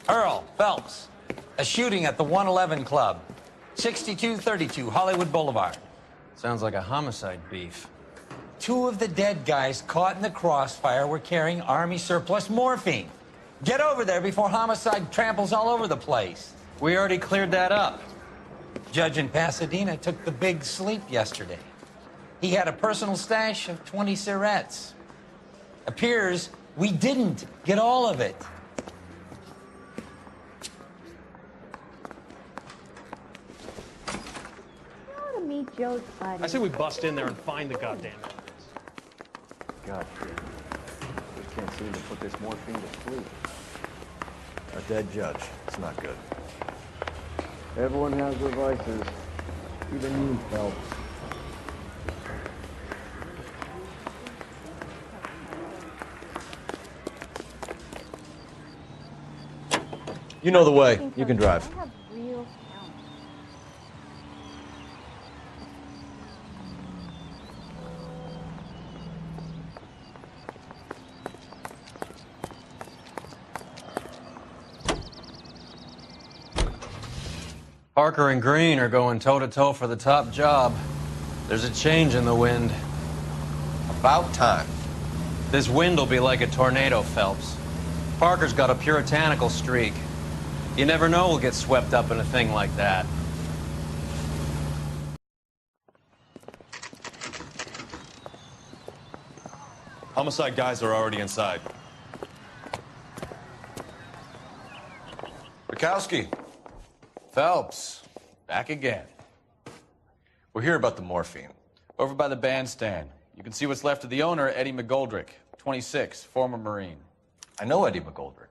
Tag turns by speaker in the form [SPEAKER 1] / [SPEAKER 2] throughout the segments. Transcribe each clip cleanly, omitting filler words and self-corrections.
[SPEAKER 1] Earl Phelps, a shooting at the 111 Club, 6232 Hollywood Boulevard.
[SPEAKER 2] Sounds like a homicide beef.
[SPEAKER 1] Two of the dead guys caught in the crossfire were carrying Army surplus morphine. Get over there before homicide tramples all over the place.
[SPEAKER 2] We already cleared that up.
[SPEAKER 1] Judge in Pasadena took the big sleep yesterday. He had a personal stash of 20 cigarettes. Appears we didn't get all of it.
[SPEAKER 3] Meet Joe's buddy.
[SPEAKER 4] I say we bust in there and find the goddamn evidence.
[SPEAKER 5] God, just can't seem to put this morphine to sleep. A dead judge. It's not good. Everyone has their vices. Even you, Phelps. You know the way. You can drive.
[SPEAKER 3] I have real talent.
[SPEAKER 2] Parker and Green are going toe-to-toe for the top job. There's a change in the wind.
[SPEAKER 5] About time.
[SPEAKER 2] This wind will be like a tornado, Phelps. Parker's got a puritanical streak. You never know we'll get swept up in a thing like that.
[SPEAKER 6] Homicide guys are already inside. Bukowski.
[SPEAKER 7] Phelps, back again.
[SPEAKER 6] We're here about the morphine.
[SPEAKER 7] Over by the bandstand. You can see what's left of the owner, Eddie McGoldrick, 26, former Marine.
[SPEAKER 6] I know Eddie McGoldrick.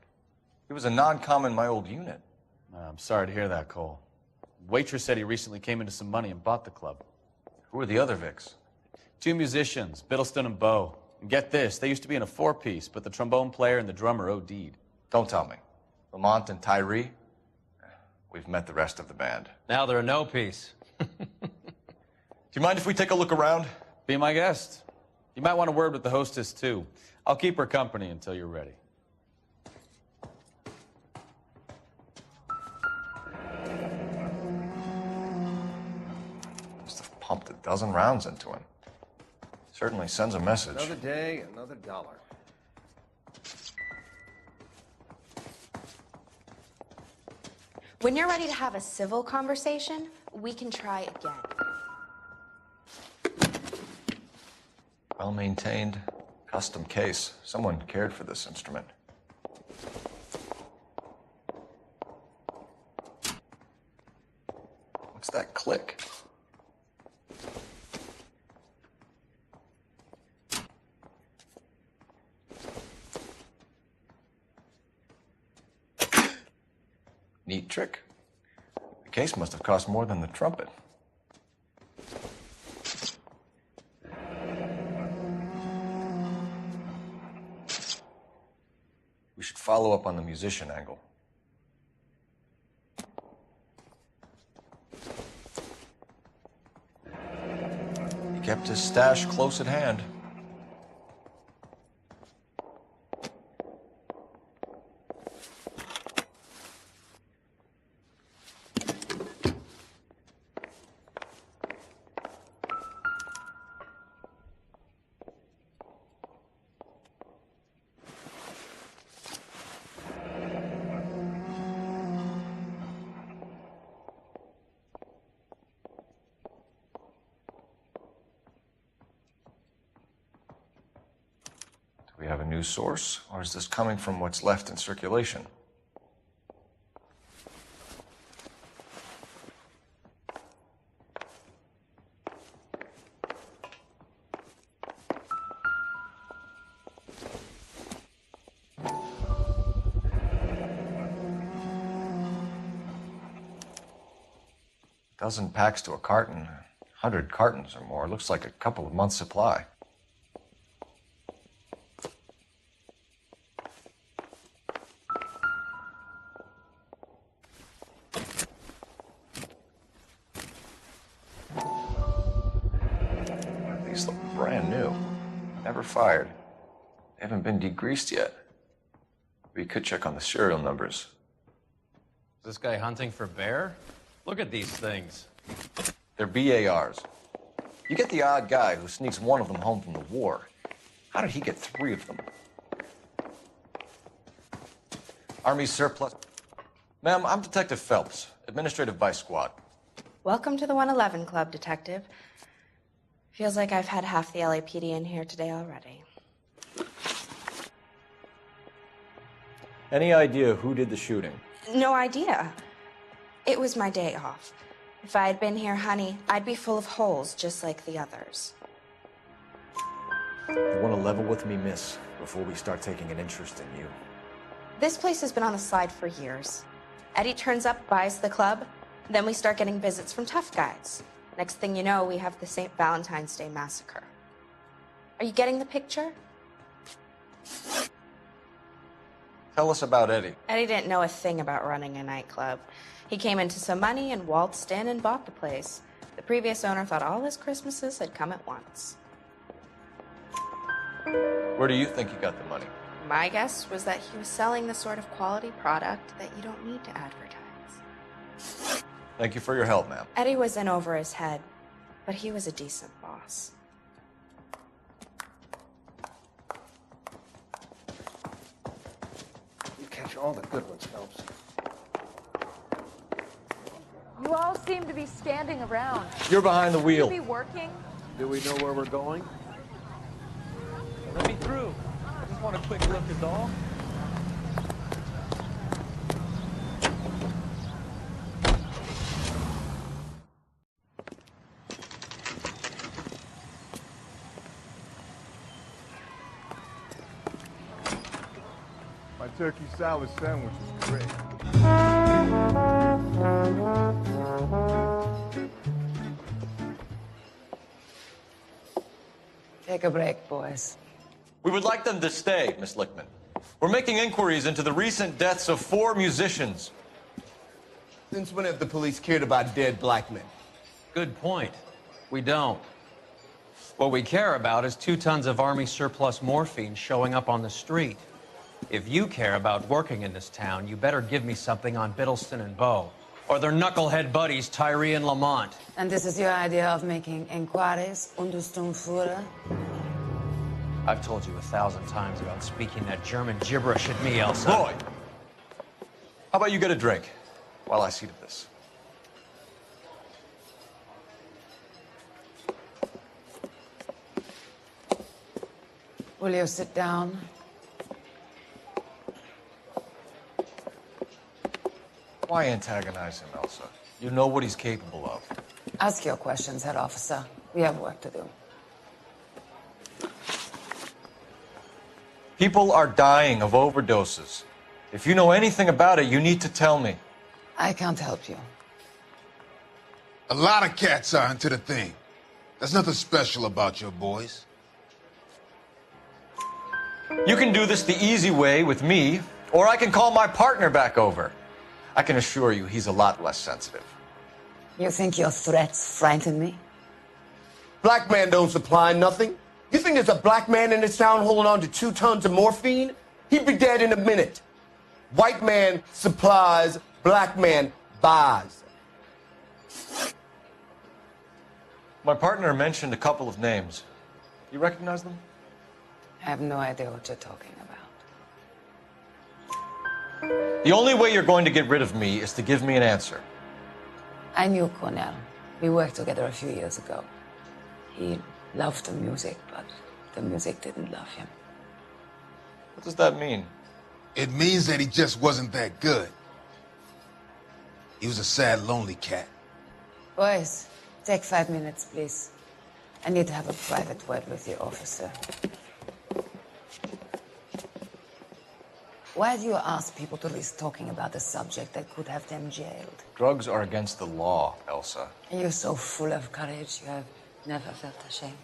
[SPEAKER 6] He was a non-com in my old unit.
[SPEAKER 7] I'm sorry to hear that, Cole. Waitress said he recently came into some money and bought the club.
[SPEAKER 6] Who are the other Vics?
[SPEAKER 7] Two musicians, Biddleston and Bo. And get this, they used to be in a four-piece, but the trombone player and the drummer OD'd.
[SPEAKER 6] Don't tell me. Lamont and Tyree? We've met the rest of the band.
[SPEAKER 2] Now they're a no-piece.
[SPEAKER 6] Do you mind if we take a look around?
[SPEAKER 7] Be my guest. You might want a word with the hostess, too. I'll keep her company until you're ready.
[SPEAKER 6] Must have pumped a dozen rounds into him. Certainly sends a message.
[SPEAKER 5] Another day, another dollar.
[SPEAKER 8] When you're ready to have a civil conversation, we can try again.
[SPEAKER 6] Well-maintained, custom case. Someone cared for this instrument. What's that click? Neat trick. The case must have cost more than the trumpet. We should follow up on the musician angle. He kept his stash close at hand. Do we have a new source, or is this coming from what's left in circulation? Dozen packs to a carton, 100 cartons or more. Looks like a couple of months' supply. brand new. Never fired. They haven't been degreased yet. We could check on the serial numbers.
[SPEAKER 2] Is this guy hunting for bear? Look at these things.
[SPEAKER 6] They're BARs. You get the odd guy who sneaks one of them home from the war. How did he get 3 of them? Army surplus. Ma'am, I'm Detective Phelps, Administrative Vice Squad.
[SPEAKER 8] Welcome to the 111 Club, Detective. Feels like I've had half the LAPD in here today already.
[SPEAKER 5] Any idea who did the shooting?
[SPEAKER 8] No idea. It was my day off. If I had been here, honey, I'd be full of holes just like the others.
[SPEAKER 5] You want to level with me, miss, before we start taking an interest in you?
[SPEAKER 8] This place has been on the slide for years. Eddie turns up, buys the club, then we start getting visits from tough guys. Next thing you know, we have the St. Valentine's Day massacre. Are you getting the picture?
[SPEAKER 6] Tell us about Eddie.
[SPEAKER 8] Eddie didn't know a thing about running a nightclub. He came into some money and waltzed in and bought the place. The previous owner thought all his Christmases had come at once.
[SPEAKER 6] Where do you think he got the money?
[SPEAKER 8] My guess was that he was selling the sort of quality product that you don't need to advertise.
[SPEAKER 6] Thank you for your help, ma'am.
[SPEAKER 8] Eddie was in over his head, but he was a decent boss.
[SPEAKER 9] You catch all the good ones, Phelps.
[SPEAKER 3] You all seem to be standing around.
[SPEAKER 6] You're behind the wheel.
[SPEAKER 3] Should be working.
[SPEAKER 9] Do we know where we're going?
[SPEAKER 4] Let me through. I just want a quick look at all.
[SPEAKER 10] My turkey salad sandwich is great.
[SPEAKER 11] Take a break, boys.
[SPEAKER 6] We would like them to stay, Miss Lickman. We're making inquiries into the recent deaths of 4 musicians.
[SPEAKER 12] Since when have the police cared about dead black men?
[SPEAKER 2] Good point. We don't. What we care about is 2 tons of Army surplus morphine showing up on the street. If you care about working in this town, you better give me something on Biddleston and Bow, or their knucklehead buddies, Tyree and Lamont.
[SPEAKER 11] And this is your idea of making inquiries, Untersturmführer?
[SPEAKER 2] I've told you 1,000 times about speaking that German gibberish at me, Elsa.
[SPEAKER 6] Roy, how about you get a drink while I see to this?
[SPEAKER 11] Will you sit down?
[SPEAKER 6] Why antagonize him, Elsa? You know what he's capable of.
[SPEAKER 11] Ask your questions, head officer. We have work to do.
[SPEAKER 6] People are dying of overdoses. If you know anything about it, you need to tell me.
[SPEAKER 11] I can't help you.
[SPEAKER 13] A lot of cats are into the thing. There's nothing special about your boys.
[SPEAKER 6] You can do this the easy way with me, or I can call my partner back over. I can assure you he's a lot less sensitive.
[SPEAKER 11] You think your threats frighten me?
[SPEAKER 12] Black man don't supply nothing. You think there's a black man in this town holding on to 2 tons of morphine? He'd be dead in a minute. White man supplies, black man buys.
[SPEAKER 6] My partner mentioned a couple of names. You recognize them?
[SPEAKER 11] I have no idea what you're talking about.
[SPEAKER 6] The only way you're going to get rid of me is to give me an answer.
[SPEAKER 11] I knew Cornell. We worked together a few years ago. He loved the music, but the music didn't love him.
[SPEAKER 6] What does that mean?
[SPEAKER 13] It means that he just wasn't that good. He was a sad, lonely cat.
[SPEAKER 11] Boys, take 5 minutes, please. I need to have a private word with the officer. Why do you ask people to risk talking about a subject that could have them jailed?
[SPEAKER 6] Drugs are against the law, Elsa.
[SPEAKER 11] You're so full of courage, you have never felt ashamed.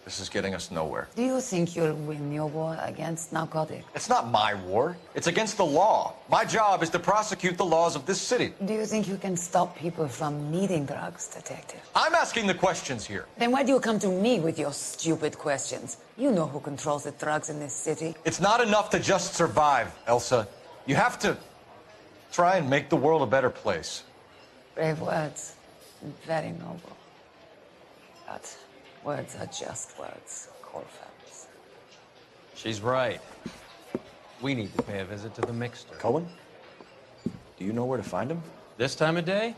[SPEAKER 6] This is getting us nowhere.
[SPEAKER 11] Do you think you'll win your war against narcotics?
[SPEAKER 6] It's not my war. It's against the law. My job is to prosecute the laws of this city.
[SPEAKER 11] Do you think you can stop people from needing drugs, Detective?
[SPEAKER 6] I'm asking the questions here.
[SPEAKER 11] Then why do you come to me with your stupid questions? You know who controls the drugs in this city.
[SPEAKER 6] It's not enough to just survive, Elsa. You have to try and make the world a better place.
[SPEAKER 11] Brave words. Very noble. But words are just words, Cole Phelps.
[SPEAKER 2] She's right. We need to pay a visit to the Mixter.
[SPEAKER 6] Cohen? Do you know where to find him?
[SPEAKER 2] This time of day?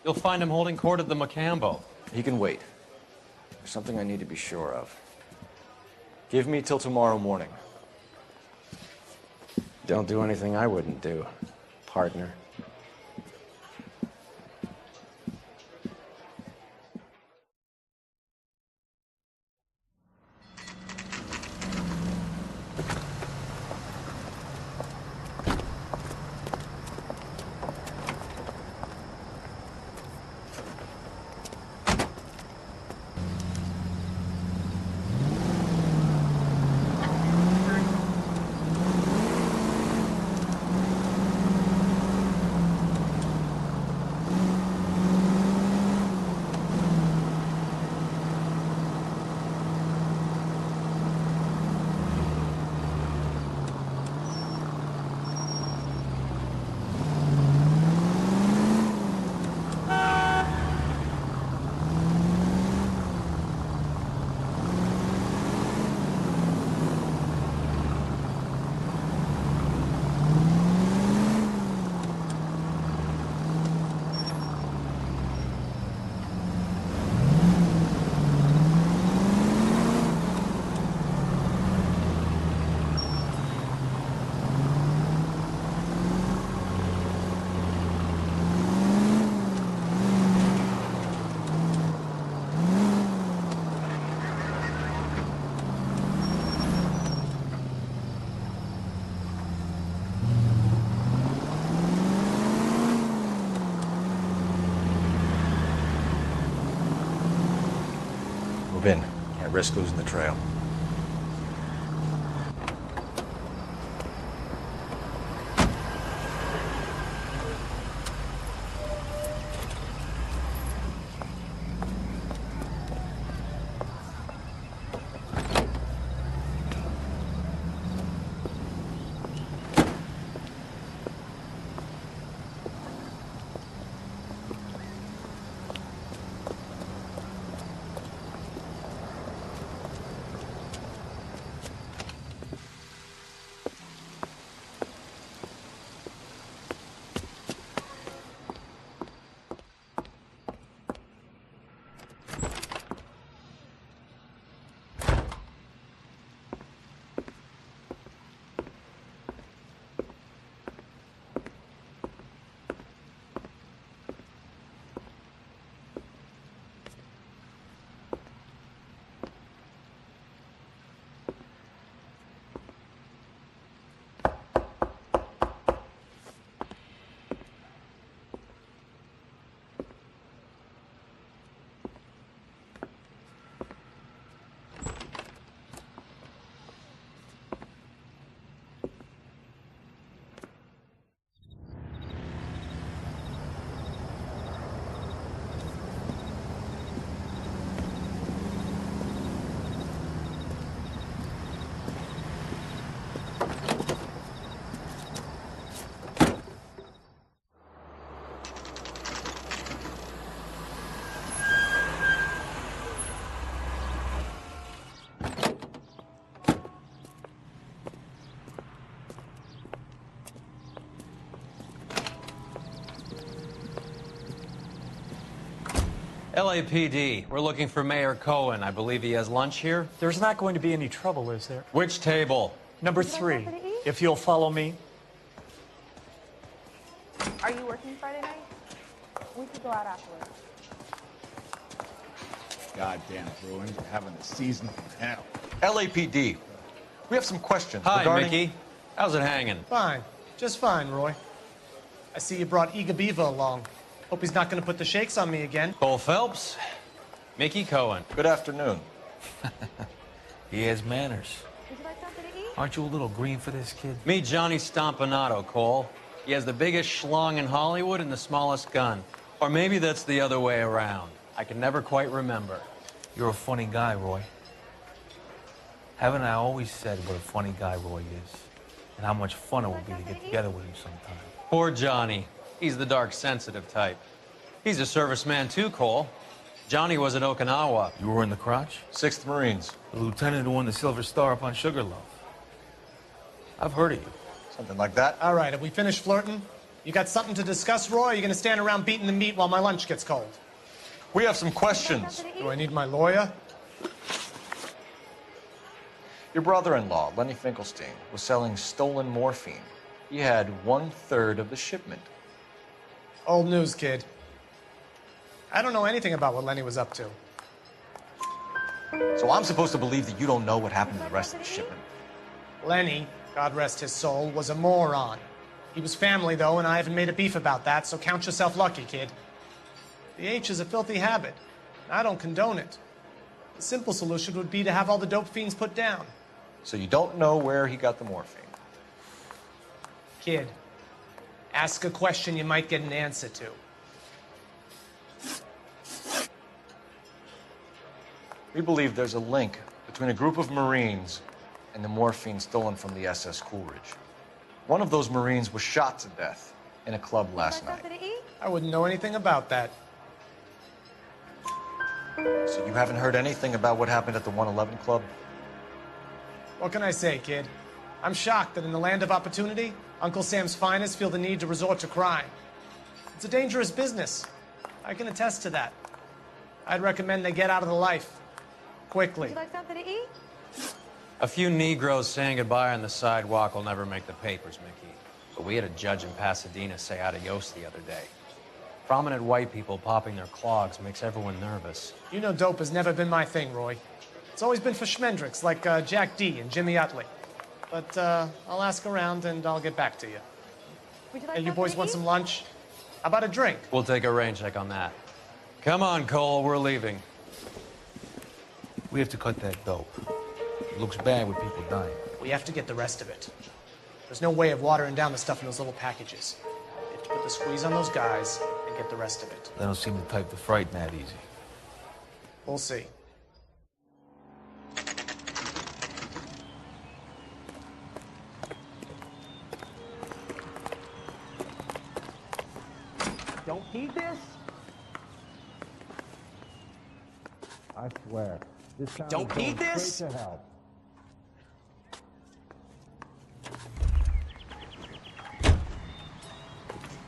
[SPEAKER 2] You'll find him holding court at the Macambo.
[SPEAKER 6] He can wait. There's something I need to be sure of. Give me till tomorrow morning.
[SPEAKER 14] Don't do anything I wouldn't do, partner.
[SPEAKER 6] Move in. Can't risk losing the trail.
[SPEAKER 2] LAPD, we're looking for Mayor Cohen. I believe he has lunch here.
[SPEAKER 4] There's not going to be any trouble, is there?
[SPEAKER 2] Which table?
[SPEAKER 4] Number 3, if you'll follow me.
[SPEAKER 3] Are you working Friday night? We could go out afterwards.
[SPEAKER 13] Goddamn Bruins are having a season from hell.
[SPEAKER 6] LAPD, we have some questions
[SPEAKER 2] Hi,
[SPEAKER 6] regarding...
[SPEAKER 2] Mickey. How's it hanging?
[SPEAKER 4] Fine. Just fine, Roy. I see you brought Iga Beaver along. Hope he's not going to put the shakes on me again.
[SPEAKER 2] Cole Phelps, Mickey Cohen.
[SPEAKER 6] Good afternoon.
[SPEAKER 4] He has manners.
[SPEAKER 3] Would you like something to eat?
[SPEAKER 4] Aren't you a little green for this kid?
[SPEAKER 2] Meet Johnny Stompanato, Cole. He has the biggest schlong in Hollywood and the smallest gun. Or maybe that's the other way around. I can never quite remember.
[SPEAKER 4] You're a funny guy, Roy. Haven't I always said what a funny guy Roy is? And how much fun it will be to get together with him sometime.
[SPEAKER 2] Poor Johnny. He's the dark, sensitive type. He's a serviceman too, Cole. Johnny was at Okinawa.
[SPEAKER 4] You were in the crotch?
[SPEAKER 6] 6th Marines.
[SPEAKER 4] The lieutenant who won the Silver Star up on Sugarloaf. I've heard of you.
[SPEAKER 6] Something like that.
[SPEAKER 15] All right, have we finished flirting? You got something to discuss, Roy, or are you gonna stand around beating the meat while my lunch gets cold?
[SPEAKER 6] We have some questions.
[SPEAKER 15] Do I need my lawyer?
[SPEAKER 6] Your brother-in-law, Lenny Finkelstein, was selling stolen morphine. He had 1/3 of the shipment.
[SPEAKER 15] Old news, kid. I don't know anything about what Lenny was up to.
[SPEAKER 6] So I'm supposed to believe that you don't know what happened to the rest of the shipment?
[SPEAKER 15] Lenny, God rest his soul, was a moron. He was family, though, and I haven't made a beef about that, so count yourself lucky, kid. The H is a filthy habit, and I don't condone it. The simple solution would be to have all the dope fiends put down.
[SPEAKER 6] So you don't know where he got the morphine?
[SPEAKER 15] Kid, ask a question you might get an answer to.
[SPEAKER 6] We believe there's a link between a group of Marines and the morphine stolen from the SS Coolidge. One of those Marines was shot to death in a club last night.
[SPEAKER 15] I wouldn't know anything about that.
[SPEAKER 6] So you haven't heard anything about what happened at the 111 Club?
[SPEAKER 15] What can I say, kid? I'm shocked that in the land of opportunity, Uncle Sam's finest feel the need to resort to crime. It's a dangerous business. I can attest to that. I'd recommend they get out of the life. Quickly.
[SPEAKER 3] Would you like something to eat?
[SPEAKER 2] A few Negroes saying goodbye on the sidewalk will never make the papers, Mickey. But we had a judge in Pasadena say adios the other day. Prominent white people popping their clogs makes everyone nervous.
[SPEAKER 15] You know dope has never been my thing, Roy. It's always been for schmendricks like Jack D. and Jimmy Utley. But I'll ask around and I'll get back to you.
[SPEAKER 3] Would you like
[SPEAKER 15] Hey, you
[SPEAKER 3] something
[SPEAKER 15] boys
[SPEAKER 3] to
[SPEAKER 15] want
[SPEAKER 3] eat?
[SPEAKER 15] some lunch? How about a drink?
[SPEAKER 2] We'll take a rain check on that. Come on, Cole, we're leaving.
[SPEAKER 4] We have to cut that dope. It looks bad with people dying.
[SPEAKER 15] We have to get the rest of it. There's no way of watering down the stuff in those little packages. We have to put the squeeze on those guys and get the rest of it.
[SPEAKER 4] They don't seem the type to frighten that easy.
[SPEAKER 15] We'll see.
[SPEAKER 9] Don't heed this?
[SPEAKER 5] I swear. This town
[SPEAKER 9] Don't
[SPEAKER 5] is going
[SPEAKER 9] heed this?
[SPEAKER 5] straight to hell.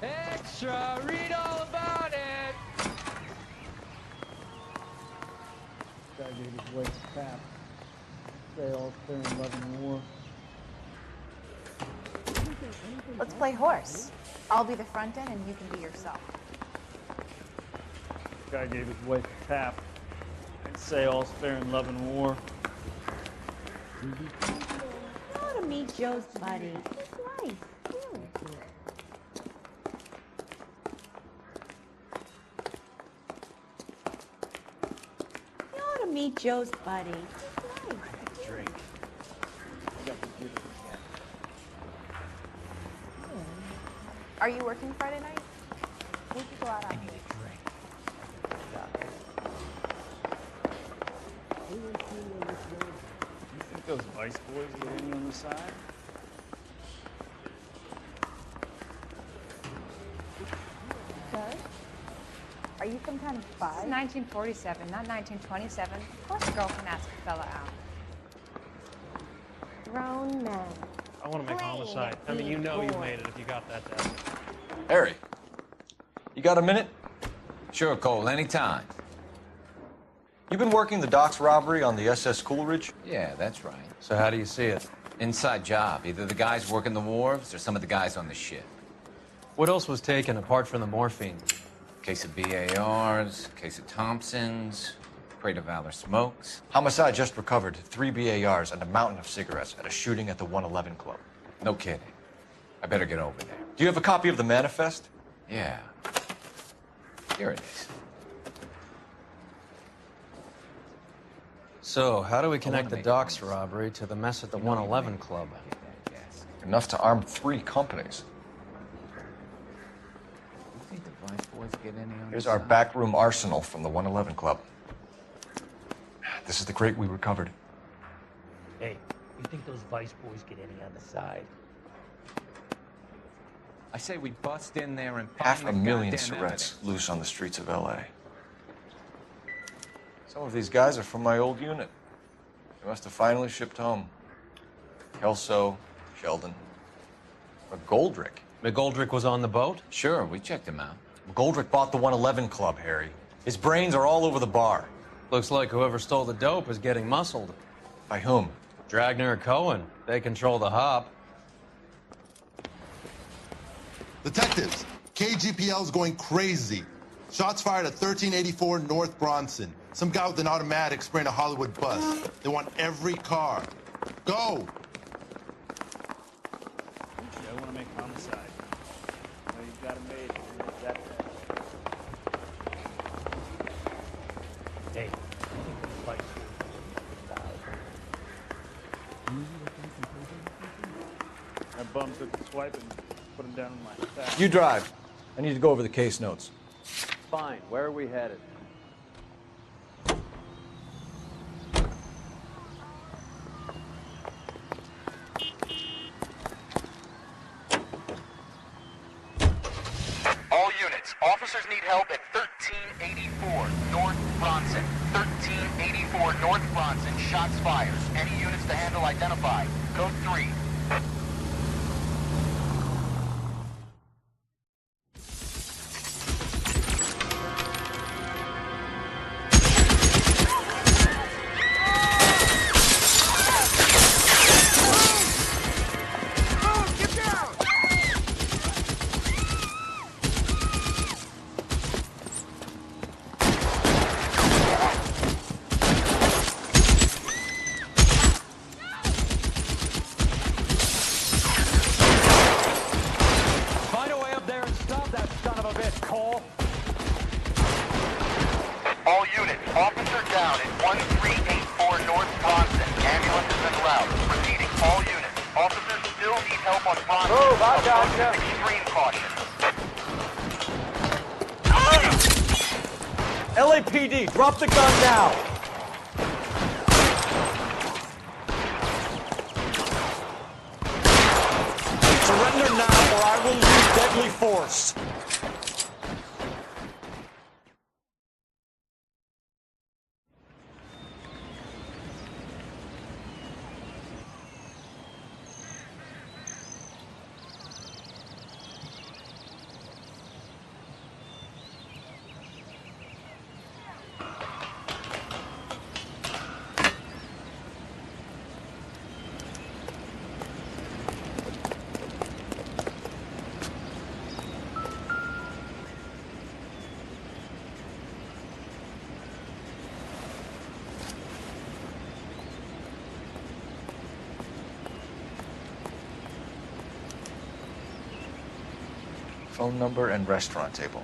[SPEAKER 4] Extra! Read all about it!
[SPEAKER 5] Guy gave his waist tap. Say all fair in love and war.
[SPEAKER 3] Let's play horse. I'll be the front end and you can be yourself.
[SPEAKER 5] Guy gave his wife a tap. And say all's fair in love and war.
[SPEAKER 16] You ought to meet Joe's buddy. He's nice. Really. You ought to meet Joe's buddy. He's nice.
[SPEAKER 15] Drink.
[SPEAKER 3] Are you working Friday night? We could go out on date.
[SPEAKER 5] You think those Vice boys are waiting on the side?
[SPEAKER 3] Good. Are you some kind of spy?
[SPEAKER 17] This is 1947, not 1927. Of course a girl can ask a fella out.
[SPEAKER 3] Grown men.
[SPEAKER 18] I want to make homicide. I mean, you know you made it if you got that down.
[SPEAKER 6] Harry, you got a minute?
[SPEAKER 1] Sure, Cole, anytime.
[SPEAKER 6] You've been working the docks robbery on the SS Coolidge?
[SPEAKER 1] Yeah, that's right.
[SPEAKER 2] So how do you see it?
[SPEAKER 1] Inside job. Either the guys working the wharves or some of the guys on the ship.
[SPEAKER 2] What else was taken apart from the morphine?
[SPEAKER 1] Case of BARs, case of Thompsons, crate of Valor smokes.
[SPEAKER 6] Homicide just recovered 3 BARs and a mountain of cigarettes at a shooting at the 111 Club.
[SPEAKER 1] No kidding. I better get over there.
[SPEAKER 6] Do you have a copy of the manifest?
[SPEAKER 1] Yeah. Here it is.
[SPEAKER 2] So, how do we connect the docks robbery to the mess at the 111 Club?
[SPEAKER 6] Enough to arm 3 companies. Here's our backroom arsenal from the 111 Club. This is the crate we recovered.
[SPEAKER 19] Hey, you think those Vice boys get any on the side?
[SPEAKER 20] I say we bust in there and find the
[SPEAKER 6] 500,000
[SPEAKER 20] goddamn
[SPEAKER 6] cigarettes
[SPEAKER 20] evidence.
[SPEAKER 6] loose on the streets of L.A. Some of these guys are from my old unit. They must have finally shipped home. Kelso, Sheldon, McGoldrick.
[SPEAKER 2] McGoldrick was on the boat?
[SPEAKER 20] Sure, we checked him out.
[SPEAKER 6] McGoldrick bought the 111 Club, Harry. His brains are all over the bar.
[SPEAKER 2] Looks like whoever stole the dope is getting muscled.
[SPEAKER 6] By whom?
[SPEAKER 2] Dragner or Cohen. They control the hop.
[SPEAKER 21] Detectives, KGPL's going crazy. Shots fired at 1384 North Bronson. Some guy with an automatic spraying a Hollywood bus. They want every car. Go!
[SPEAKER 18] I want to make homicide. Well, you've got it made. That's it.
[SPEAKER 19] Hey, you think those Vice
[SPEAKER 18] That bum took the swipe and put him down in my sack.
[SPEAKER 6] You drive. I need to go over the case notes.
[SPEAKER 9] Fine. Where are we headed?
[SPEAKER 22] All units, officers need help at 1384 North Bronson. 1384 North Bronson, shots fired. Any units to handle identify. Code 3. All units, officer down at 1384 North Bronson. Ambulance has been routed. Repeating, all units, officers still need help on Bronson.
[SPEAKER 9] Move, I gotcha.
[SPEAKER 22] Extreme caution.
[SPEAKER 6] LAPD, drop the gun now! Surrender now or I will use deadly force. Phone number and restaurant table.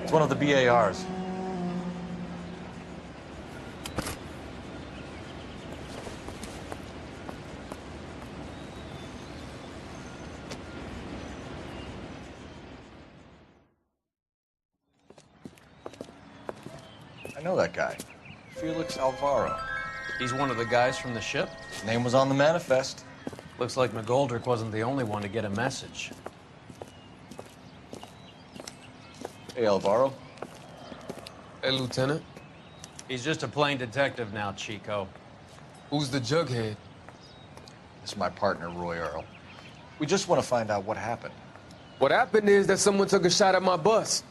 [SPEAKER 6] It's one of the BARs. I know that guy. Felix Alvaro.
[SPEAKER 2] He's one of the guys from the ship?
[SPEAKER 6] His name was on the manifest.
[SPEAKER 2] Looks like McGoldrick wasn't the only one to get a message.
[SPEAKER 6] Hey, Alvaro.
[SPEAKER 23] Hey, Lieutenant.
[SPEAKER 2] He's just a plain detective now, Chico.
[SPEAKER 23] Who's the jughead?
[SPEAKER 6] This is my partner, Roy Earl. We just want to find out what happened.
[SPEAKER 23] What happened is that someone took a shot at my bus.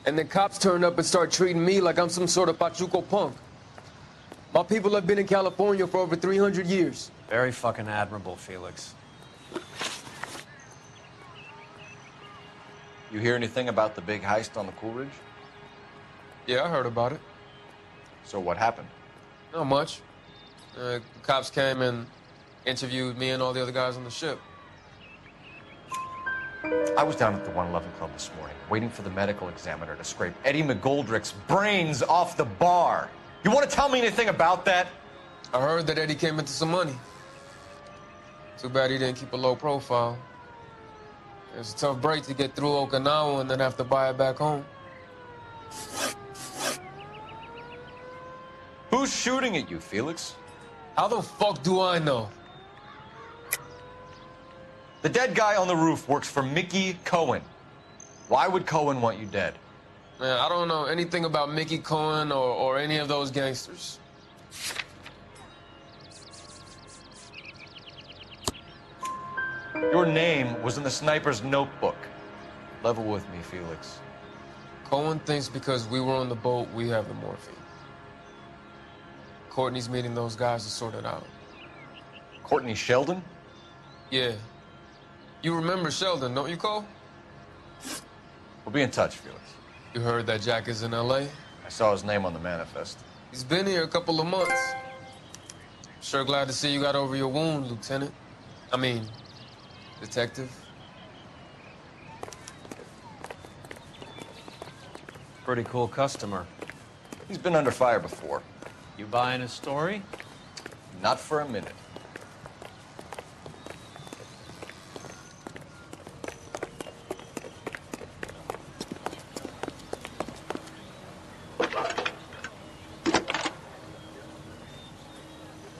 [SPEAKER 23] And then cops turned up and start treating me like I'm some sort of Pachuco punk. My people have been in California for over 300 years.
[SPEAKER 2] Very fucking admirable, Felix.
[SPEAKER 6] You hear anything about the big heist on the Coolidge?
[SPEAKER 23] Yeah, I heard about it.
[SPEAKER 6] So what happened?
[SPEAKER 23] Not much. Cops came and Interviewed me and all the other guys on the ship.
[SPEAKER 6] I was down at the 111 Club this morning, waiting for the medical examiner to scrape Eddie McGoldrick's brains off the bar. You want to tell me anything about that?
[SPEAKER 23] I heard that Eddie came into some money. Too bad he didn't keep a low profile. It's a tough break to get through Okinawa and then have to buy it back home.
[SPEAKER 6] Who's shooting at you, Felix?
[SPEAKER 23] How the fuck do I know?
[SPEAKER 6] The dead guy on the roof works for Mickey Cohen. Why would Cohen want you dead?
[SPEAKER 23] Man, I don't know anything about Mickey Cohen or any of those gangsters.
[SPEAKER 6] Your name was in the sniper's notebook. Level with me, Felix.
[SPEAKER 23] Cohen thinks because we were on the boat, we have the morphine. Courtney's meeting those guys to sort it out.
[SPEAKER 6] Courtney Sheldon?
[SPEAKER 23] Yeah. You remember Sheldon, don't you, Cole?
[SPEAKER 6] We'll be in touch, Felix.
[SPEAKER 23] You heard that Jack is in L.A.?
[SPEAKER 6] I saw his name on the manifest.
[SPEAKER 23] He's been here a couple of months. Sure glad to see you got over your wound, Lieutenant. I mean, Detective.
[SPEAKER 2] Pretty cool customer.
[SPEAKER 6] He's been under fire before.
[SPEAKER 2] You buying his story?
[SPEAKER 6] Not for a minute.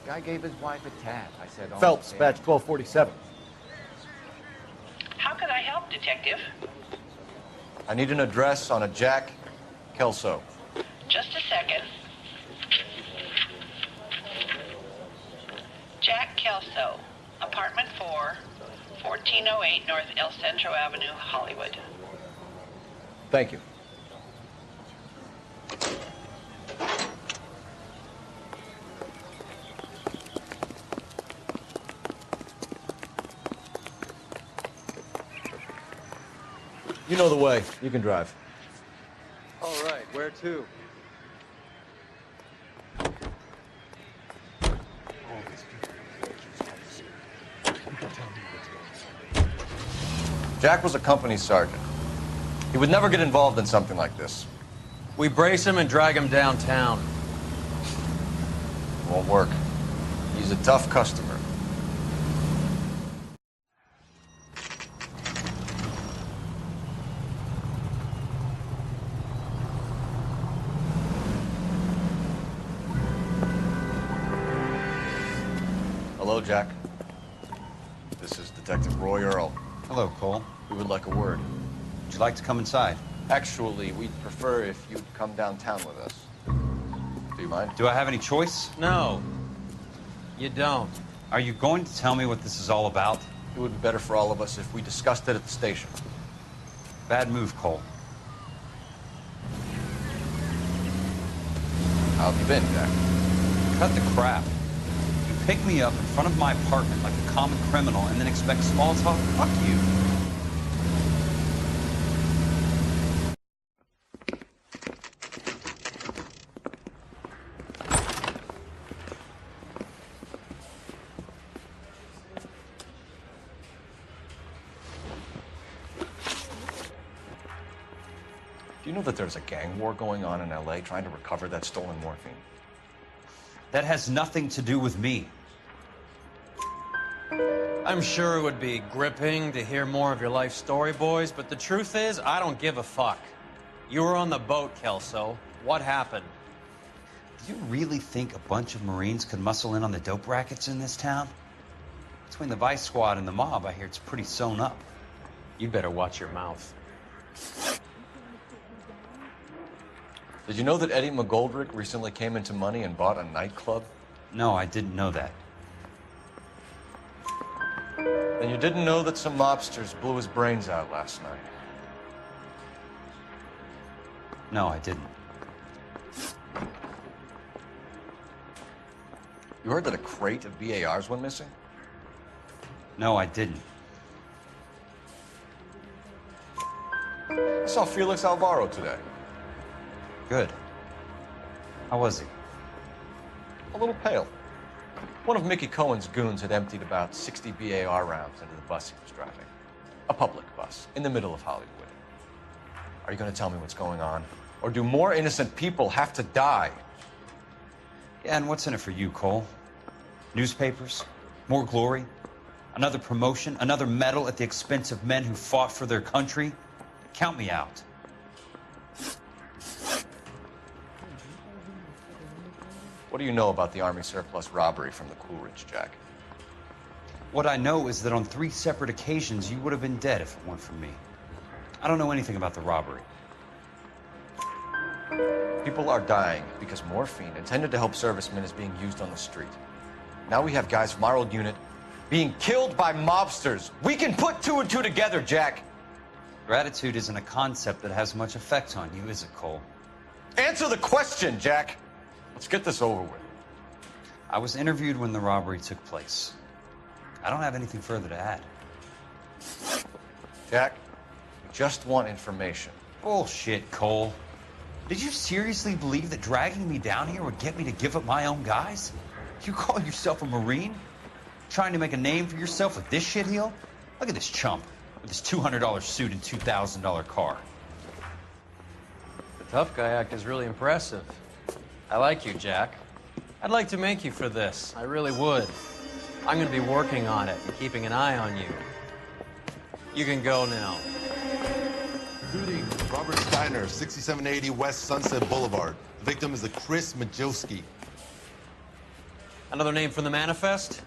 [SPEAKER 20] Guy gave his wife a tat. I said, oh,
[SPEAKER 5] Phelps, badge 1247.
[SPEAKER 7] How can I help, Detective?
[SPEAKER 6] I need an address on a Jack Kelso.
[SPEAKER 7] Just a second. Jack Kelso, apartment 4, 1408 North El Centro Avenue, Hollywood.
[SPEAKER 6] Thank you. You know the way. You can drive.
[SPEAKER 9] All right, where to?
[SPEAKER 6] Jack was a company sergeant. He would never get involved in something like this.
[SPEAKER 2] We brace him and drag him downtown.
[SPEAKER 6] Won't work. He's a tough customer. Hello, Jack. This is Detective Roy Earl.
[SPEAKER 8] Hello, Cole.
[SPEAKER 6] We would like a word.
[SPEAKER 8] Would you like to come inside?
[SPEAKER 6] Actually, we'd prefer if you'd come downtown with us. Do you mind?
[SPEAKER 8] Do I have any choice?
[SPEAKER 2] No. You don't.
[SPEAKER 8] Are you going to tell me what this is all about?
[SPEAKER 6] It would be better for all of us if we discussed it at the station.
[SPEAKER 8] Bad move, Cole.
[SPEAKER 6] How have you been, Jack?
[SPEAKER 8] Cut the crap. You pick me up in front of my apartment like a common criminal and then expect small talk? Fuck you.
[SPEAKER 6] Do you know that there's a gang war going on in L.A. trying to recover that stolen morphine?
[SPEAKER 8] That has nothing to do with me.
[SPEAKER 2] I'm sure it would be gripping to hear more of your life story, boys, but the truth is, I don't give a fuck. You were on the boat, Kelso. What happened?
[SPEAKER 8] Do you really think a bunch of Marines could muscle in on the dope rackets in this town? Between the Vice Squad and the mob, I hear it's pretty sewn up.
[SPEAKER 2] You better watch your mouth.
[SPEAKER 6] Did you know that Eddie McGoldrick recently came into money and bought a nightclub?
[SPEAKER 8] No, I didn't know that.
[SPEAKER 6] And you didn't know that some mobsters blew his brains out last night?
[SPEAKER 8] No, I didn't.
[SPEAKER 6] You heard that a crate of BARs went missing?
[SPEAKER 8] No, I didn't.
[SPEAKER 6] I saw Felix Alvaro today.
[SPEAKER 8] Good. How was he?
[SPEAKER 6] A little pale. One of Mickey Cohen's goons had emptied about 60 BAR rounds into the bus he was driving. A public bus, in the middle of Hollywood. Are you going to tell me what's going on? Or do more innocent people have to die?
[SPEAKER 8] Yeah, and what's in it for you, Cole? Newspapers? More glory? Another promotion? Another medal at the expense of men who fought for their country? Count me out.
[SPEAKER 6] What do you know about the Army surplus robbery from the Coolidge, Jack?
[SPEAKER 8] What I know is that on 3 separate occasions, you would have been dead if it weren't for me. I don't know anything about the robbery.
[SPEAKER 6] People are dying because morphine intended to help servicemen is being used on the street. Now we have guys from our old unit being killed by mobsters. We can put 2 and 2 together, Jack.
[SPEAKER 8] Gratitude isn't a concept that has much effect on you, is it, Cole?
[SPEAKER 6] Answer the question, Jack. Let's get this over with.
[SPEAKER 8] I was interviewed when the robbery took place. I don't have anything further to add.
[SPEAKER 6] Jack, we just want information.
[SPEAKER 8] Bullshit, Cole. Did you seriously believe that dragging me down here would get me to give up my own guys? You call yourself a Marine? Trying to make a name for yourself with this shitheel? Look at this chump with his $200 suit and $2,000 car.
[SPEAKER 2] The tough guy act is really impressive. I like you, Jack. I'd like to make you for this. I really would. I'm going to be working on it and keeping an eye on you. You can go now.
[SPEAKER 21] Shooting, Robert Steiner, 6780 West Sunset Boulevard. The victim is a Chris Majowski.
[SPEAKER 2] Another name from the manifest?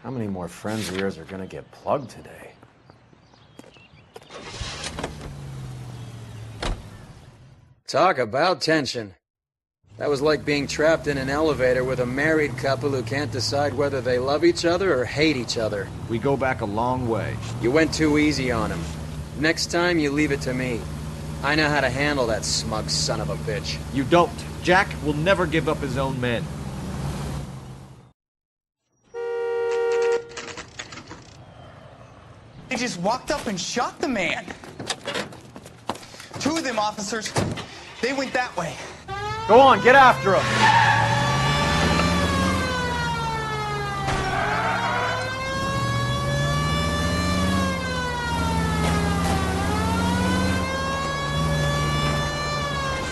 [SPEAKER 14] How many more friends of yours are gonna get plugged today?
[SPEAKER 10] Talk about tension. That was like being trapped in an elevator with a married couple who can't decide whether they love each other or hate each other.
[SPEAKER 14] We go back a long way.
[SPEAKER 10] You went too easy on him. Next time, you leave it to me. I know how to handle that smug son of a bitch.
[SPEAKER 14] You don't. Jack will never give up his own men.
[SPEAKER 11] They just walked up and shot the man. 2 of them officers, they went that way.
[SPEAKER 14] Go on, get after him.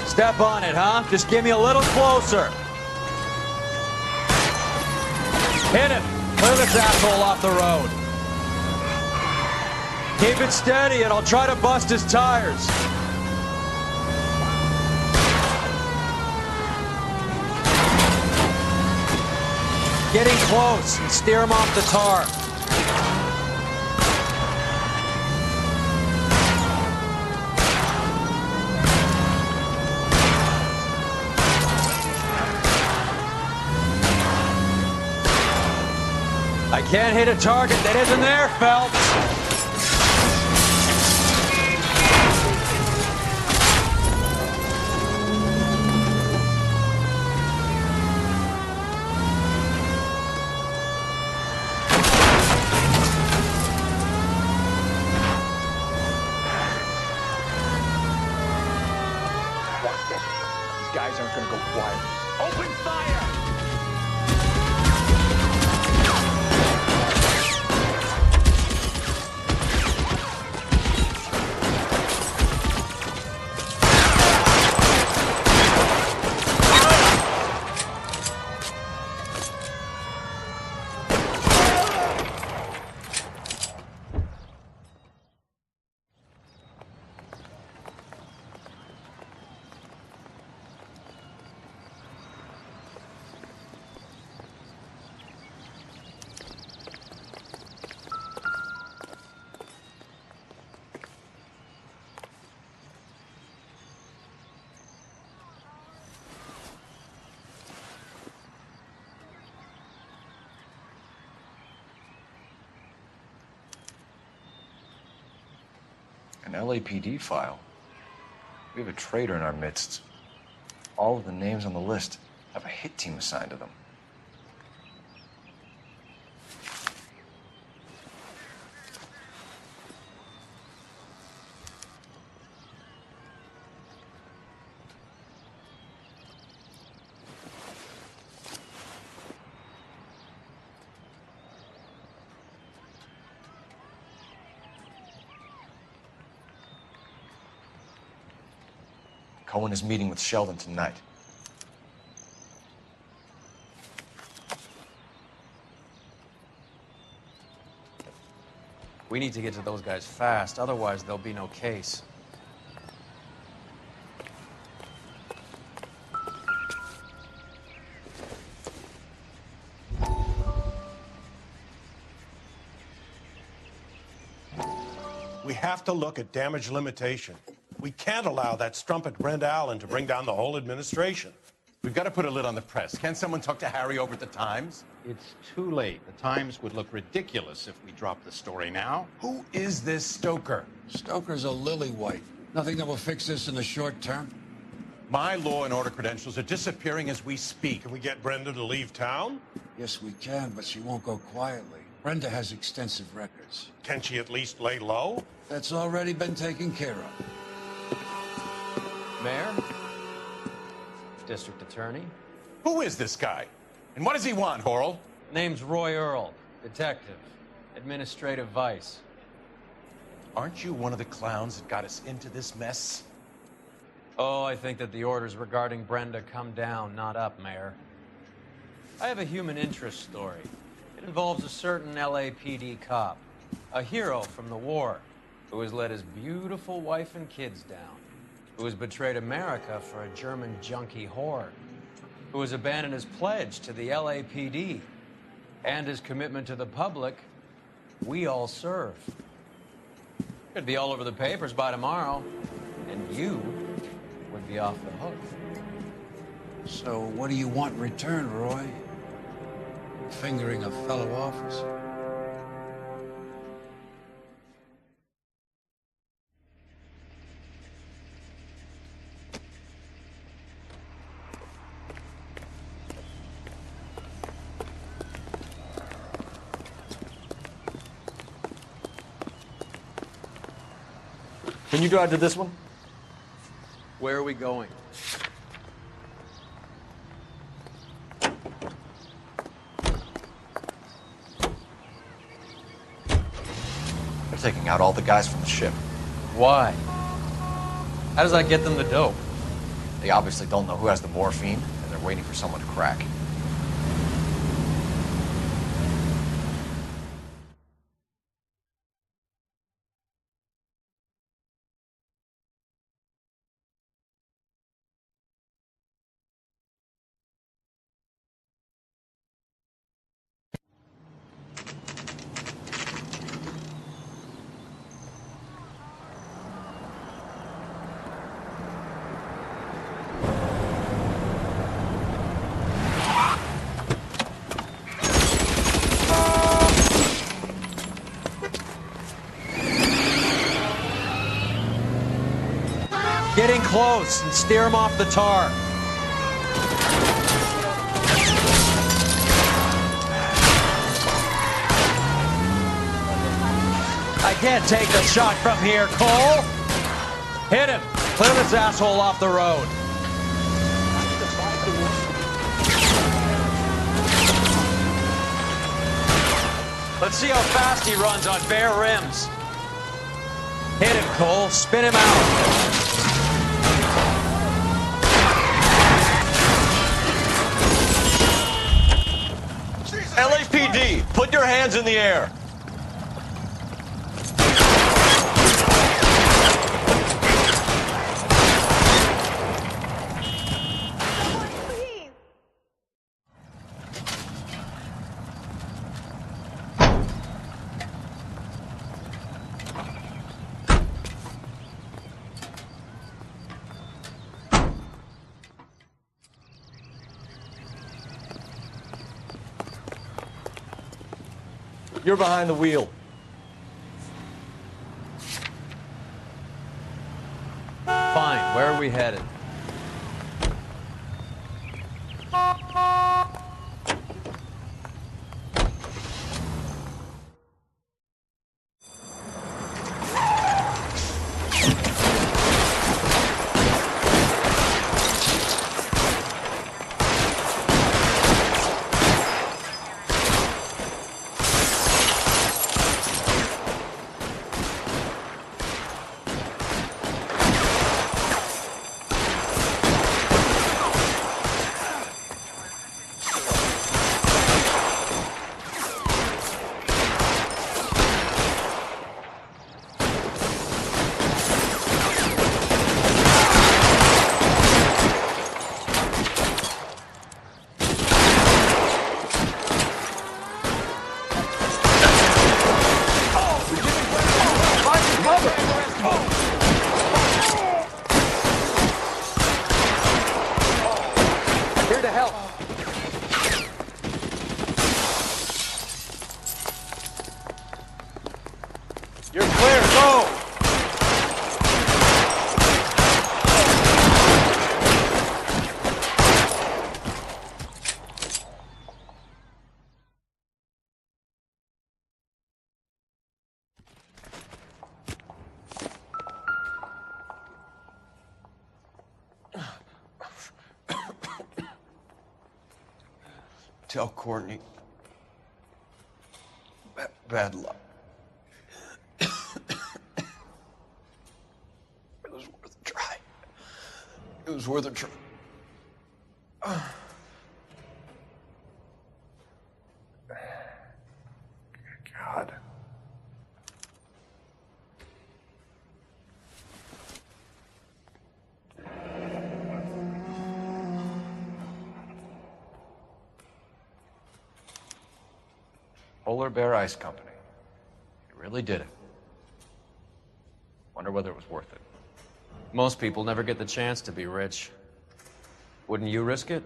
[SPEAKER 2] Step on it, huh? Just give me a little closer. Hit him. Clear this asshole off the road. Keep it steady and I'll try to bust his tires. Getting close and steer him off the tar. I can't hit a target that isn't there, Phelps.
[SPEAKER 11] These guys aren't gonna go quiet. Open fire!
[SPEAKER 6] An LAPD file. We have a traitor in our midst. All of the names on the list have a hit team assigned to them. Cohen is meeting with Sheldon tonight.
[SPEAKER 2] We need to get to those guys fast, otherwise there'll be no case.
[SPEAKER 4] We have to look at damage limitation. We can't allow that strumpet Brent Allen to bring down the whole administration.
[SPEAKER 21] We've got to put a lid on the press. Can't someone talk to Harry over at the Times?
[SPEAKER 12] It's too late. The Times would look ridiculous if we dropped the story now.
[SPEAKER 21] Who is this Stoker?
[SPEAKER 13] Stoker's a lily-white. Nothing that will fix this in the short term.
[SPEAKER 12] My law and order credentials are disappearing as we speak.
[SPEAKER 4] Can we get Brenda to leave town?
[SPEAKER 13] Yes, we can, but she won't go quietly. Brenda has extensive records.
[SPEAKER 4] Can she at least lay low?
[SPEAKER 13] That's already been taken care of.
[SPEAKER 2] Mayor? District Attorney?
[SPEAKER 12] Who is this guy? And what does he want, Horrell?
[SPEAKER 2] Name's Roy Earl, detective, administrative vice.
[SPEAKER 12] Aren't you one of the clowns that got us into this mess?
[SPEAKER 2] Oh, I think that the orders regarding Brenda come down, not up, Mayor. I have a human interest story. It involves a certain LAPD cop, a hero from the war, who has let his beautiful wife and kids down, who has betrayed America for a German junkie whore, who has abandoned his pledge to the LAPD and his commitment to the public. We all serve. It'd be all over the papers by tomorrow, and you would be off the hook.
[SPEAKER 13] So what do you want in return, Roy? Fingering a fellow officer.
[SPEAKER 6] Can you drive to this one?
[SPEAKER 2] Where are we going?
[SPEAKER 6] They're taking out all the guys from the ship.
[SPEAKER 2] Why? How does that get them the dope?
[SPEAKER 6] They obviously don't know who has the morphine, and they're waiting for someone to crack.
[SPEAKER 2] Get in close and steer him off the tar. I can't take the shot from here, Cole. Hit him. Clear this asshole off the road. Let's see how fast he runs on bare rims. Hit him, Cole. Spin him out.
[SPEAKER 6] LAPD, put your hands in the air. You're behind the wheel.
[SPEAKER 2] Fine. Where are we headed?
[SPEAKER 6] tell Courtney. Bad luck. It was worth a try. It was worth a try.
[SPEAKER 5] God.
[SPEAKER 6] Polar Bear Ice Company. You really did it. Wonder whether it was worth it.
[SPEAKER 2] Most people never get the chance to be rich. Wouldn't you risk it?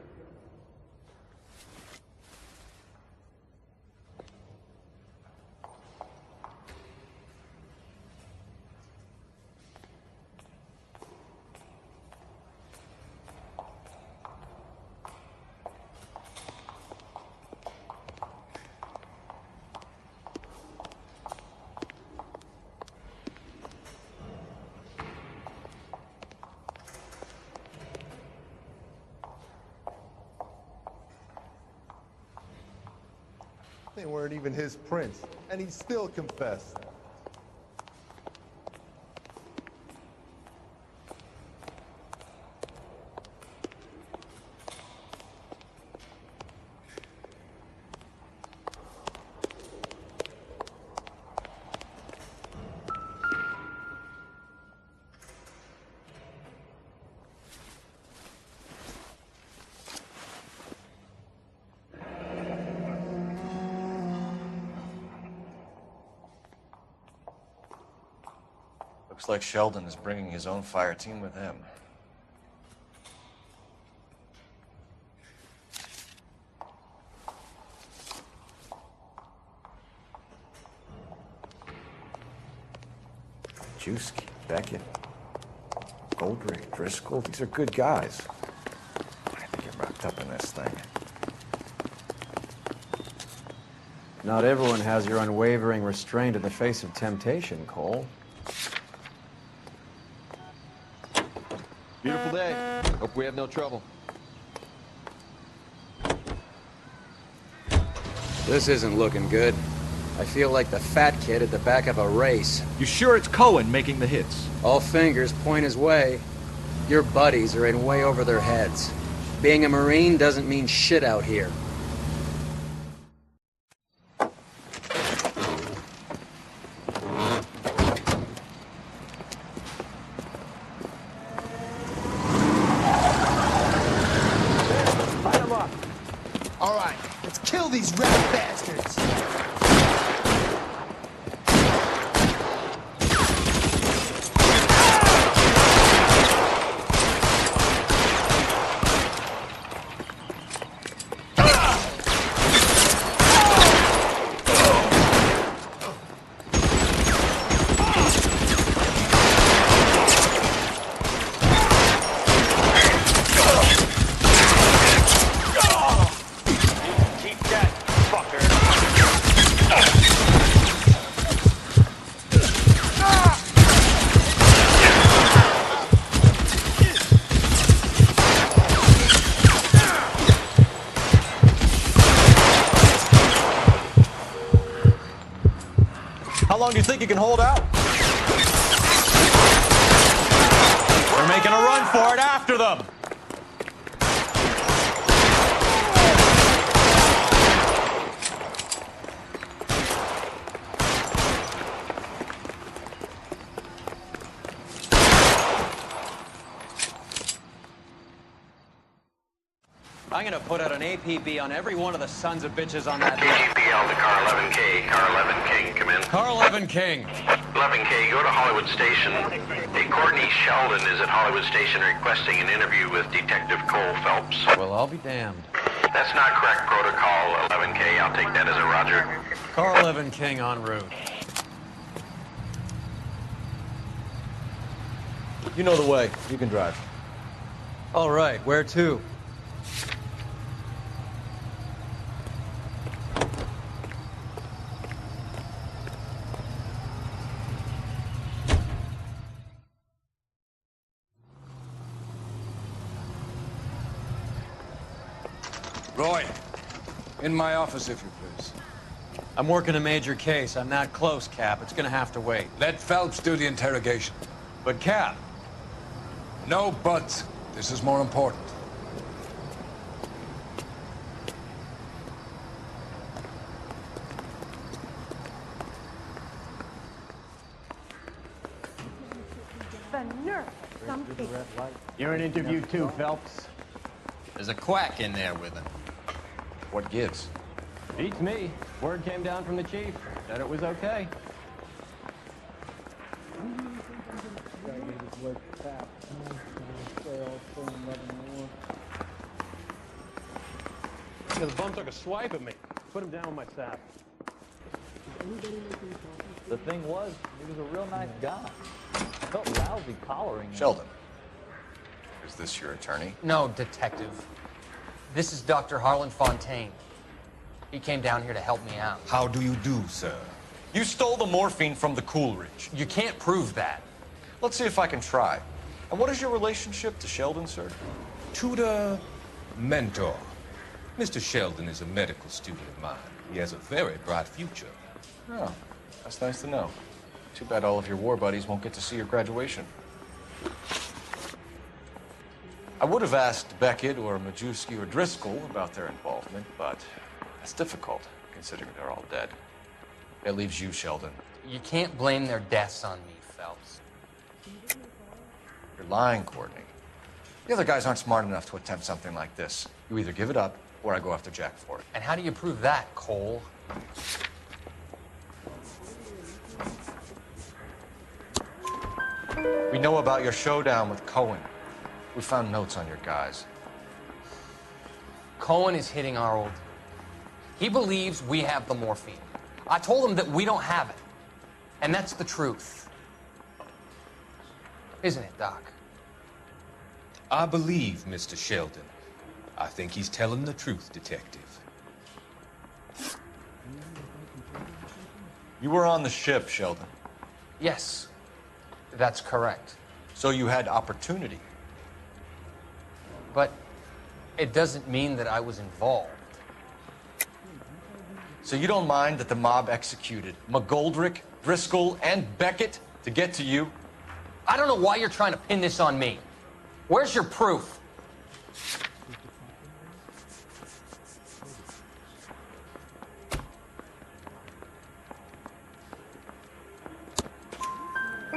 [SPEAKER 21] They weren't even his prints, and he still confessed.
[SPEAKER 6] Looks like Sheldon is bringing his own fire team with him.
[SPEAKER 5] Juski, Beckett, Goldrick, Driscoll, these are good guys. I have to get wrapped up in this thing. Not everyone has your unwavering restraint in the face of temptation, Cole.
[SPEAKER 23] Beautiful day. Hope we have no trouble.
[SPEAKER 10] This isn't looking good. I feel like the fat kid at the back of a race.
[SPEAKER 11] You sure it's Cohen making the hits?
[SPEAKER 10] All fingers point his way. Your buddies are in way over their heads. Being a Marine doesn't mean shit out here.
[SPEAKER 21] All right, let's kill these rat bastards.
[SPEAKER 6] How long do you think you can hold out?
[SPEAKER 2] We're making a run for it after them! I'm gonna put out an APB on every one of the sons of bitches on that list.
[SPEAKER 22] APL to Car 11K. Car 11 King, come in.
[SPEAKER 2] Car 11 King.
[SPEAKER 22] 11K, go to Hollywood Station. Hey, Courtney Sheldon is at Hollywood Station requesting an interview with Detective Cole Phelps.
[SPEAKER 2] Well, I'll be damned.
[SPEAKER 22] That's not correct protocol, 11K. I'll take that as a roger.
[SPEAKER 2] Car 11 King en route.
[SPEAKER 6] You know the way. You can drive.
[SPEAKER 2] All right, where to?
[SPEAKER 8] Roy,
[SPEAKER 13] In my office, if you please.
[SPEAKER 2] I'm working a major case. I'm not close, Cap. It's gonna have to wait.
[SPEAKER 13] Let Phelps do the interrogation.
[SPEAKER 2] But, Cap...
[SPEAKER 13] No buts. This is more important.
[SPEAKER 3] The nerve. Some people.
[SPEAKER 15] You're in interview too, Phelps.
[SPEAKER 2] There's a quack in there with him.
[SPEAKER 6] What gives?
[SPEAKER 15] Beats me. Word came down from the chief. Said it was okay.
[SPEAKER 9] The bum took a swipe at me. Put him down with my sack.
[SPEAKER 16] The thing was, he was a real nice guy. I felt lousy collaring him.
[SPEAKER 6] Sheldon, is this your attorney?
[SPEAKER 10] No, detective. This is Dr. Harlan Fontaine. He came down here to help me out.
[SPEAKER 6] How do you do, sir? You stole the morphine from the Coolidge.
[SPEAKER 10] You can't prove that.
[SPEAKER 6] Let's see if I can try. And what is your relationship to Sheldon, sir?
[SPEAKER 17] Tutor, mentor. Mr. Sheldon is a medical student of mine. He has a very bright future.
[SPEAKER 6] Oh, that's nice to know. Too bad all of your war buddies won't get to see your graduation. I would have asked Beckett or Majewski or Driscoll about their involvement, but that's difficult, considering they're all dead. It leaves you, Sheldon.
[SPEAKER 10] You can't blame their deaths on me, Phelps.
[SPEAKER 6] You're lying, Courtney. The other guys aren't smart enough to attempt something like this. You either give it up, or I go after Jack for it.
[SPEAKER 10] And how do you prove that, Cole?
[SPEAKER 6] We know about your showdown with Cohen. We found notes on your guys.
[SPEAKER 10] Cohen is hitting our old... He believes we have the morphine. I told him that we don't have it. And that's the truth. Isn't it, Doc?
[SPEAKER 17] I believe Mr. Sheldon. I think he's telling the truth, Detective.
[SPEAKER 6] You were on the ship, Sheldon.
[SPEAKER 10] Yes, that's correct.
[SPEAKER 6] So you had opportunity.
[SPEAKER 10] But it doesn't mean that I was involved.
[SPEAKER 6] So you don't mind that the mob executed McGoldrick, Driscoll, and Beckett to get to you?
[SPEAKER 10] I don't know why you're trying to pin this on me. Where's your proof?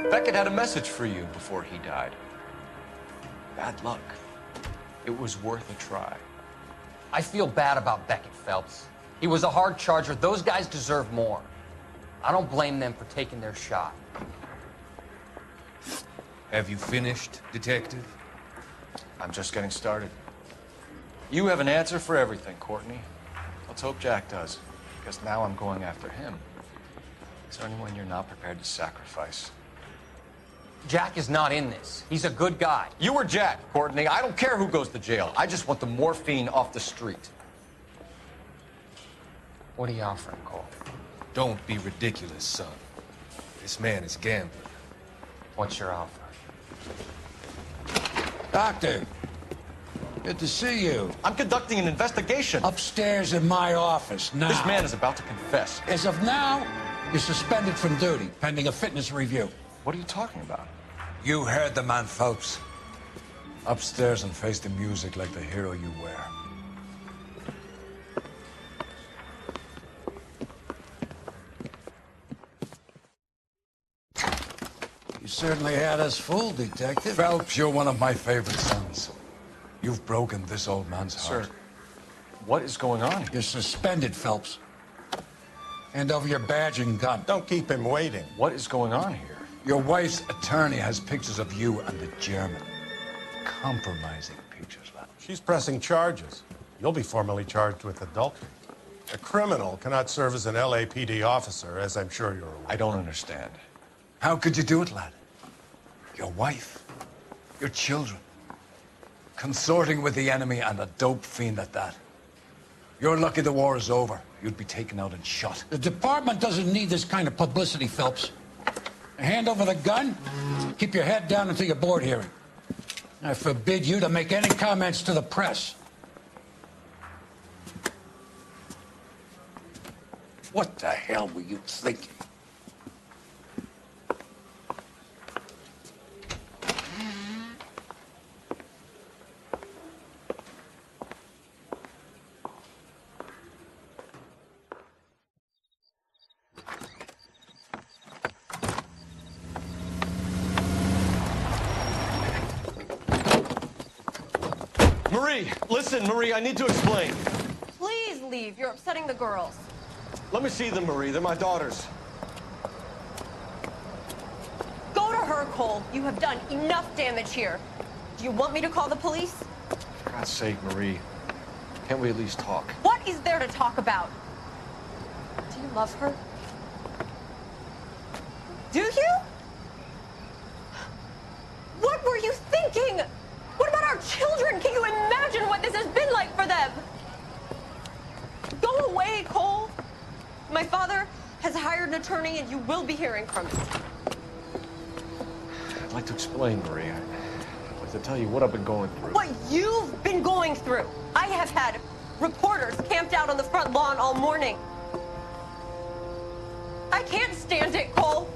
[SPEAKER 6] Beckett had a message for you before he died. Bad luck. It was worth a try.
[SPEAKER 10] I feel bad about Beckett, Phelps. He was a hard charger. Those guys deserve more. I don't blame them for taking their shot.
[SPEAKER 17] Have you finished, Detective?
[SPEAKER 6] I'm just getting started. You have an answer for everything, Courtney. Let's hope Jack does, because now I'm going after him. Is there anyone you're not prepared to sacrifice?
[SPEAKER 10] Jack is not in this. He's a good guy.
[SPEAKER 6] You or Jack, Courtney. I don't care who goes to jail. I just want the morphine off the street.
[SPEAKER 10] What are you offering, Cole?
[SPEAKER 17] Don't be ridiculous, son. This man is gambling.
[SPEAKER 10] What's your offer?
[SPEAKER 13] Doctor, good to see you.
[SPEAKER 6] I'm conducting an investigation.
[SPEAKER 13] Upstairs in my office now.
[SPEAKER 6] This man is about to confess.
[SPEAKER 13] As of now, you're suspended from duty, pending a fitness review.
[SPEAKER 6] What are you talking about?
[SPEAKER 13] You heard the man, Phelps. Upstairs and face the music like the hero you were. You certainly had us fooled, Detective. Phelps, you're one of my favorite sons. You've broken this old man's heart.
[SPEAKER 6] Sir, what is going on here?
[SPEAKER 13] You're suspended, Phelps. Hand over your badge and gun.
[SPEAKER 4] Don't keep him waiting.
[SPEAKER 6] What is going on here?
[SPEAKER 13] Your wife's attorney has pictures of you and the German. Compromising pictures, lad.
[SPEAKER 4] She's pressing charges. You'll be formally charged with adultery. A criminal cannot serve as an LAPD officer, as I'm sure you're aware.
[SPEAKER 6] I don't understand.
[SPEAKER 13] How could you do it, lad? Your wife, your children, consorting with the enemy and a dope fiend at that. You're lucky the war is over. You'd be taken out and shot. The department doesn't need this kind of publicity, Phelps. Hand over the gun, keep your head down until your board hearing. I forbid you to make any comments to the press. What the hell were you thinking?
[SPEAKER 1] Marie, listen, Marie, I need to explain.
[SPEAKER 3] Please leave. You're upsetting the girls.
[SPEAKER 1] Let me see them, Marie. They're my daughters.
[SPEAKER 3] Go to her, Cole. You have done enough damage here. Do you want me to call the police?
[SPEAKER 6] For God's sake, Marie, can't we at least talk?
[SPEAKER 3] What is there to talk about? Do you love her? Do you? What were you thinking? What about our children? Can you imagine what this has been like for them? Go away, Cole. My father has hired an attorney, and you will be hearing from him.
[SPEAKER 6] I'd like to explain, Marie. I'd like to tell you what I've been going through.
[SPEAKER 3] What you've been going through. I have had reporters camped out on the front lawn all morning. I can't stand it, Cole.